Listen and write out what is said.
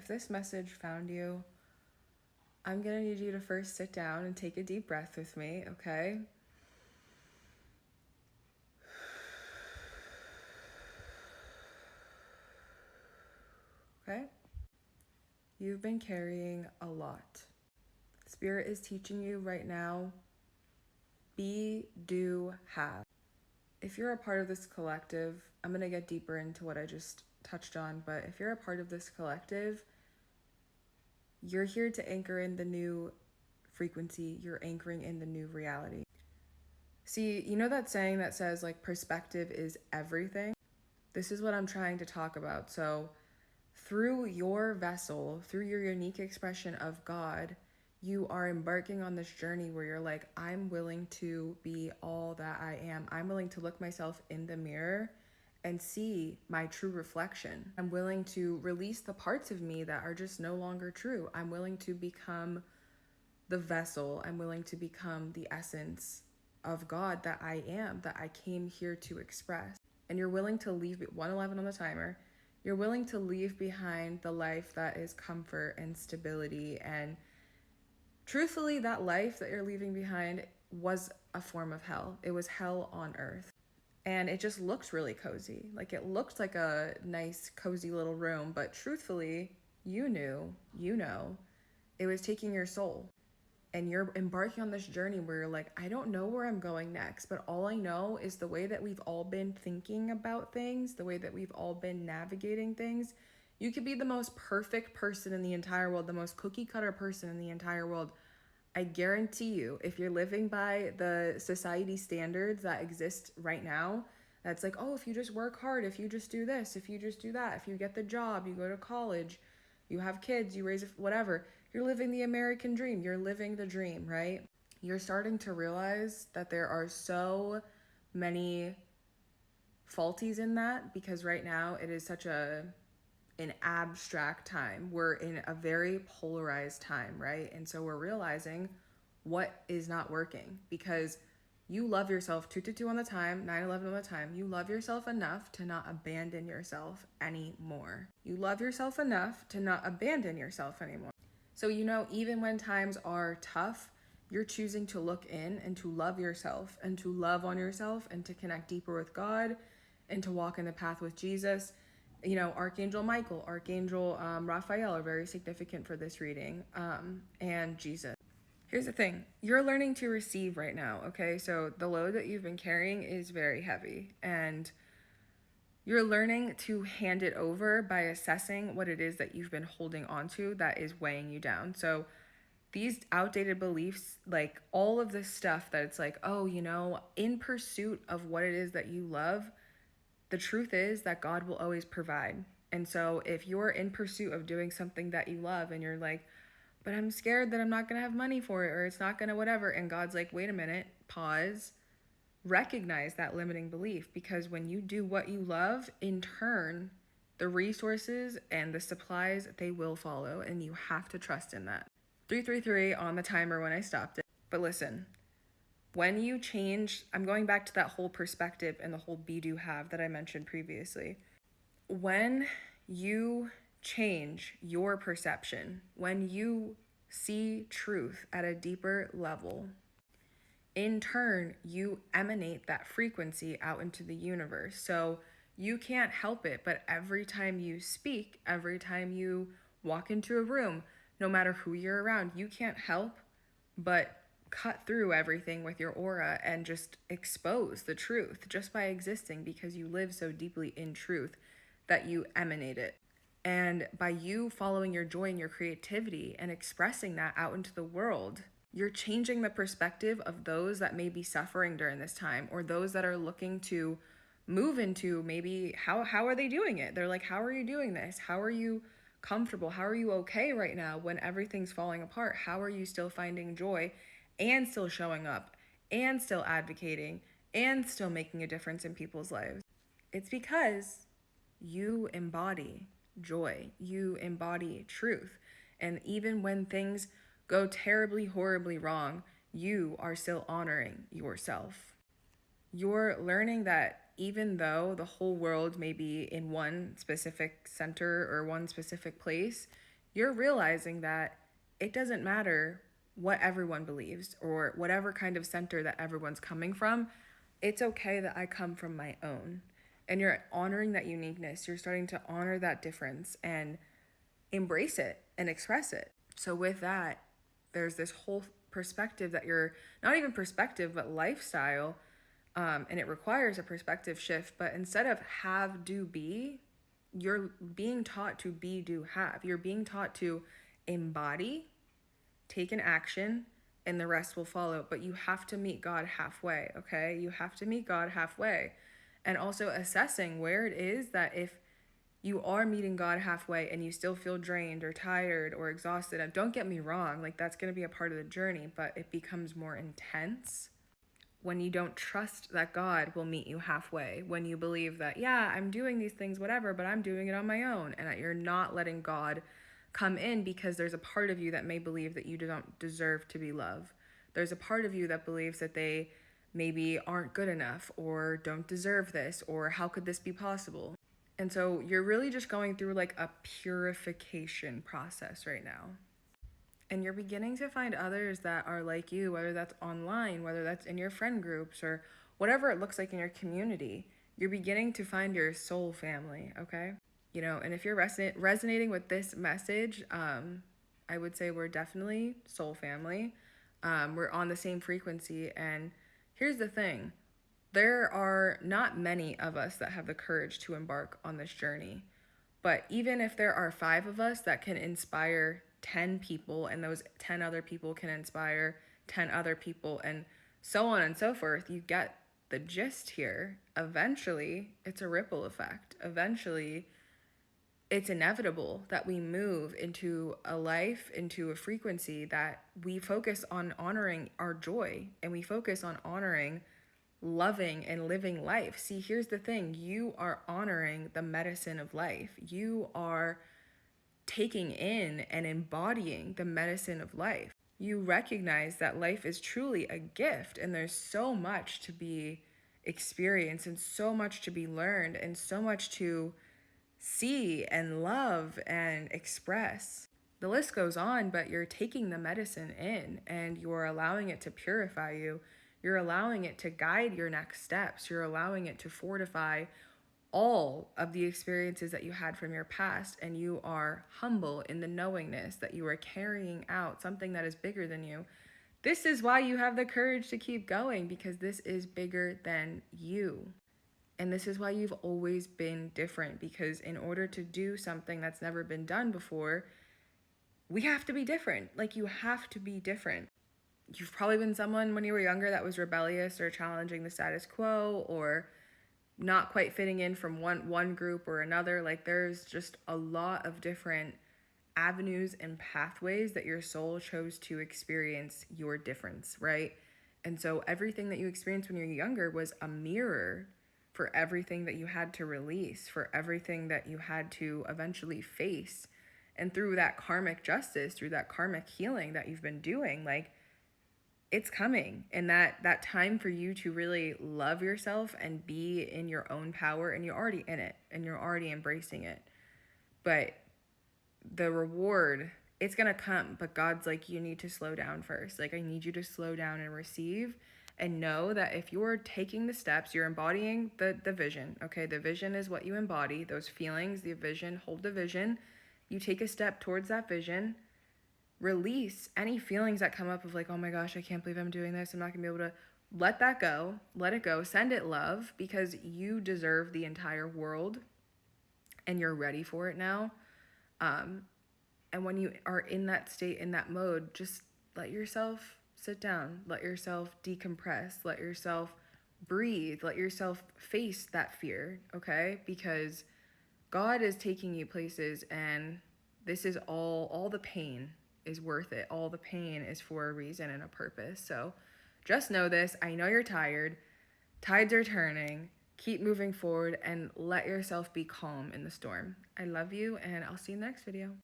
if this message found you, I'm going to need you to first sit down and take a deep breath with me, okay? Okay? You've been carrying a lot. Spirit is teaching you right now, be, do, have. If you're a part of this collective, I'm going to get deeper into what I just touched on, but if you're a part of this collective, you're here to anchor in the new frequency, you're anchoring in the new reality. See, you know that saying that says like perspective is everything? This is what I'm trying to talk about. So through your vessel, through your unique expression of God, you are embarking on this journey where you're like, I'm willing to be all that I am. I'm willing to look myself in the mirror and see my true reflection. I'm willing to release the parts of me that are just no longer true. I'm willing to become the vessel. I'm willing to become the essence of God that I am, that I came here to express. And you're willing to leave 111 on the timer. You're willing to leave behind the life that is comfort and stability. And truthfully, that life that you're leaving behind was a form of hell. It was hell on earth. And it just looked really cozy. Like it looked like a nice, cozy little room. But truthfully, you know, it was taking your soul. And you're embarking on this journey where you're like, I don't know where I'm going next, but all I know is the way that we've all been thinking about things, the way that we've all been navigating things. You could be the most perfect person in the entire world, the most cookie cutter person in the entire world. I guarantee you, if you're living by the society standards that exist right now, that's like, oh, if you just work hard, if you just do this, if you just do that, if you get the job, you go to college, you have kids, you raise whatever, you're living the American dream. You're living the dream, right? You're starting to realize that there are so many faulties in that because right now it is such an abstract time. We're in a very polarized time, right? And so we're realizing what is not working because you love yourself 222 on the time, 911 on the time. You love yourself enough to not abandon yourself anymore. You love yourself enough to not abandon yourself anymore. So, you know, even when times are tough, you're choosing to look in and to love yourself and to love on yourself and to connect deeper with God and to walk in the path with Jesus. You know, Archangel Michael, Archangel Raphael are very significant for this reading, and Jesus. Here's the thing. You're learning to receive right now, okay? So the load that you've been carrying is very heavy, and you're learning to hand it over by assessing what it is that you've been holding on to that is weighing you down. So these outdated beliefs, like all of this stuff that it's like, oh, you know, in pursuit of what it is that you love, the truth is that God will always provide. And so if you're in pursuit of doing something that you love and you're like, but I'm scared that I'm not going to have money for it or it's not going to whatever. And God's like, wait a minute, pause. Recognize that limiting belief because when you do what you love, in turn, the resources and the supplies, they will follow and you have to trust in that. 333 on the timer when I stopped it. But listen, when you change, I'm going back to that whole perspective and the whole be do have that I mentioned previously. When you change your perception, when you see truth at a deeper level, in turn, you emanate that frequency out into the universe. So you can't help it, but every time you speak, every time you walk into a room, no matter who you're around, you can't help but cut through everything with your aura and just expose the truth just by existing because you live so deeply in truth that you emanate it. And by you following your joy and your creativity and expressing that out into the world, you're changing the perspective of those that may be suffering during this time or those that are looking to move into maybe how are they doing it? They're like, how are you doing this? How are you comfortable? How are you okay right now when everything's falling apart? How are you still finding joy and still showing up and still advocating and still making a difference in people's lives? It's because you embody joy, you embody truth. And even when things go terribly, horribly wrong, you are still honoring yourself. You're learning that even though the whole world may be in one specific center or one specific place, you're realizing that it doesn't matter what everyone believes or whatever kind of center that everyone's coming from. It's okay that I come from my own. And you're honoring that uniqueness. You're starting to honor that difference and embrace it and express it. So, with that, there's this whole perspective that you're not even perspective, but lifestyle. And it requires a perspective shift. But instead of have, do, be, you're being taught to be, do, have. You're being taught to embody, take an action, and the rest will follow. But you have to meet God halfway, okay? You have to meet God halfway. And also assessing where it is that if you are meeting God halfway and you still feel drained or tired or exhausted, and don't get me wrong, like that's going to be a part of the journey, but it becomes more intense when you don't trust that God will meet you halfway, when you believe that, yeah, I'm doing these things, whatever, but I'm doing it on my own, and that you're not letting God come in because there's a part of you that may believe that you don't deserve to be loved. There's a part of you that believes that they maybe aren't good enough or don't deserve this or how could this be possible? And so you're really just going through like a purification process right now. And you're beginning to find others that are like you, whether that's online, whether that's in your friend groups, or whatever it looks like in your community. You're beginning to find your soul family, okay? You know, and if you're resonating with this message, I would say we're definitely soul family. We're on the same frequency. And here's the thing, there are not many of us that have the courage to embark on this journey. But even if there are 5 of us that can inspire 10 people, and those 10 other people can inspire 10 other people, and so on and so forth, you get the gist here. Eventually, it's a ripple effect. Eventually, it's inevitable that we move into a life, into a frequency that we focus on honoring our joy, and we focus on honoring loving and living life. See, here's the thing, you are honoring the medicine of life. You are taking in and embodying the medicine of life. You recognize that life is truly a gift, and there's so much to be experienced, and so much to be learned, and so much to see and love and express. The list goes on, but you're taking the medicine in and you're allowing it to purify you. You're allowing it to guide your next steps. You're allowing it to fortify all of the experiences that you had from your past, and you are humble in the knowingness that you are carrying out something that is bigger than you. This is why you have the courage to keep going, because this is bigger than you. And this is why you've always been different, because in order to do something that's never been done before, we have to be different. Like, you have to be different. You've probably been someone when you were younger that was rebellious or challenging the status quo or not quite fitting in from one group or another. Like, there's just a lot of different avenues and pathways that your soul chose to experience your difference, right? And so everything that you experienced when you're younger was a mirror for everything that you had to release, for everything that you had to eventually face. And through that karmic justice, through that karmic healing that you've been doing, like, it's coming. And that time for you to really love yourself and be in your own power, and you're already in it and you're already embracing it. But the reward, it's gonna come, but God's like, you need to slow down first. Like, I need you to slow down and receive, and know that if you're taking the steps, you're embodying the vision, okay? The vision is what you embody, those feelings, the vision, hold the vision. You take a step towards that vision, release any feelings that come up of like, oh my gosh, I can't believe I'm doing this, I'm not gonna be able to. Let that go, let it go, send it love, because you deserve the entire world and you're ready for it now. And when you are in that state, in that mode, just let yourself sit down, let yourself decompress, let yourself breathe, let yourself face that fear, okay? Because God is taking you places, and this is all the pain is worth it. All the pain is for a reason and a purpose. So just know this. I know you're tired. Tides are turning. Keep moving forward and let yourself be calm in the storm. I love you, and I'll see you in the next video.